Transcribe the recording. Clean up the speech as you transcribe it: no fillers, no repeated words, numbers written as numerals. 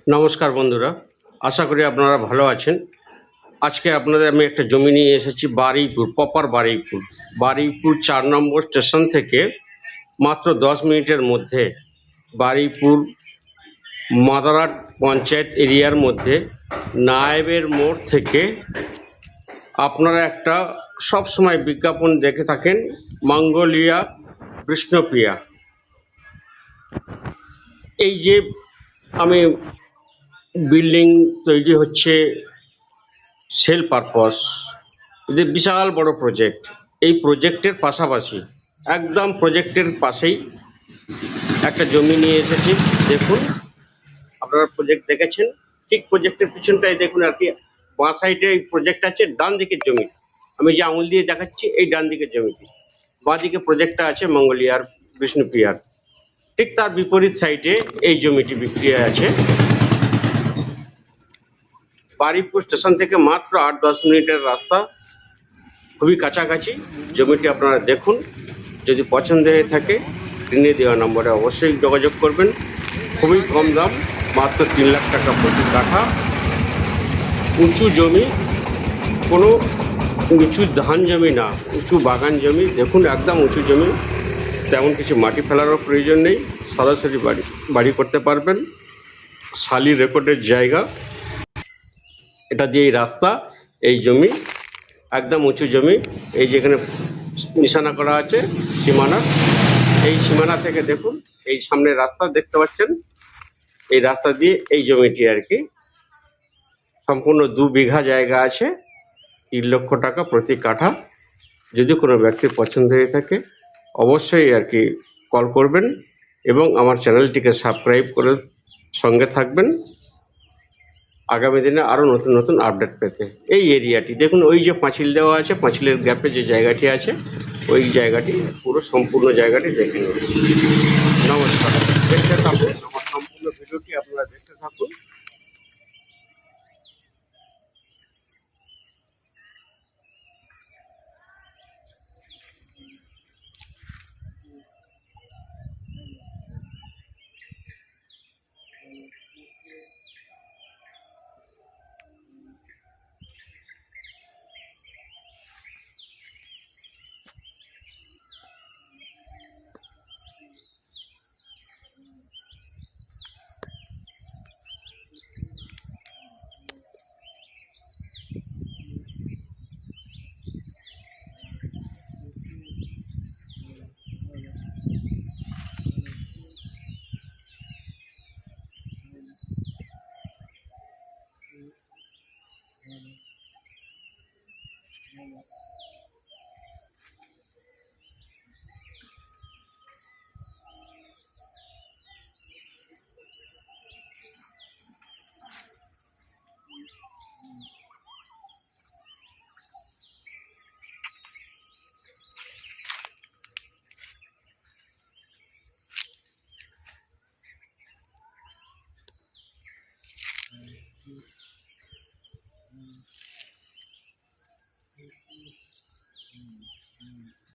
নমস্কার বন্ধুরা, আশা করি আপনারা ভালো আছেন। আজকে আপনাদের আমি একটা জমি নিয়ে এসেছি বারুইপুর, প্রপার বারুইপুর। বারুইপুর ৪ নম্বর স্টেশন থেকে মাত্র ১০ মিনিটের মধ্যে বারুইপুর মাদারহাট পঞ্চায়েত এরিয়ার মধ্যে নায়েবের মোড় থেকে আপনারা একটা সবসময় বিজ্ঞাপন দেখে থাকেন, মঙ্গোলিয়া বিষ্ণুপ্রিয়া। এই যে আমি বিল্ডিং তৈরি হচ্ছে সেল পারপস, এদের বিশাল বড় প্রজেক্ট। এই প্রজেক্টের পাশাপাশি একদম প্রজেক্টের পাশেই একটা জমি নিয়ে এসেছি। দেখুন, আপনারা প্রজেক্ট দেখেছেন, ঠিক প্রজেক্টের পিছনটাই দেখুন আর কি, বাঁ সাইডে এই প্রজেক্ট আছে, ডান দিকের জমি আমি যে আঙুল দিয়ে দেখাচ্ছি এই ডান দিকের জমিটি, বাঁ দিকে প্রজেক্টটা আছে মঙ্গোলিয়ার বিষ্ণুপ্রিয়ার। ঠিক তার বিপরীত সাইডে এই জমিটি বিক্রি আছে। বারুইপুর স্টেশন থেকে মাত্র ৮-১০ মিনিটের রাস্তা, খুবই কাছাকাছি। জমিটি আপনারা দেখুন, যদি পছন্দ হয়ে থাকে স্ক্রিনে দেওয়া নম্বরে অবশ্যই যোগাযোগ করবেন। খুবই কম দাম, মাত্র ৩ লাখ টাকা প্রতি কাঠা। উঁচু জমি, কোনো উঁচু ধান জমি না, উঁচু বাগান জমি। দেখুন, একদম উঁচু জমি, তেমন কিছু মাটি ফেলারও প্রয়োজন নেই, সরাসরি বাড়ি করতে পারবেন। শালি রেকর্ডের জায়গা, এটা দিয়ে এই রাস্তা, এই জমি একদম উঁচু জমি। এই যেখানে নিশানা করা আছে সীমানা, এই সীমানা থেকে দেখুন এই সামনে রাস্তা দেখতে পাচ্ছেন, এই রাস্তা দিয়ে এই জমিটি আর কি সম্পূর্ণ ২ বিঘা জায়গা আছে। ৩ লক্ষ টাকা প্রতি কাঠা। যদি কোনো ব্যক্তির পছন্দ হয়ে থাকে অবশ্যই আর কি কল করবেন এবং আমার চ্যানেলটিকে সাবস্ক্রাইব করে সঙ্গে থাকবেন আগামী দিনে আরো নতুন নতুন আপডেট পেতে। এই এরিয়াটি দেখুন, ওই যে পাঁচিল দেওয়া আছে, পাঁচিলের গ্যাপে যে জায়গাটি আছে ওই জায়গাটি পুরো সম্পূর্ণ জায়গাটি দেখে নিন। নমস্কার, দেখতে থাকুন।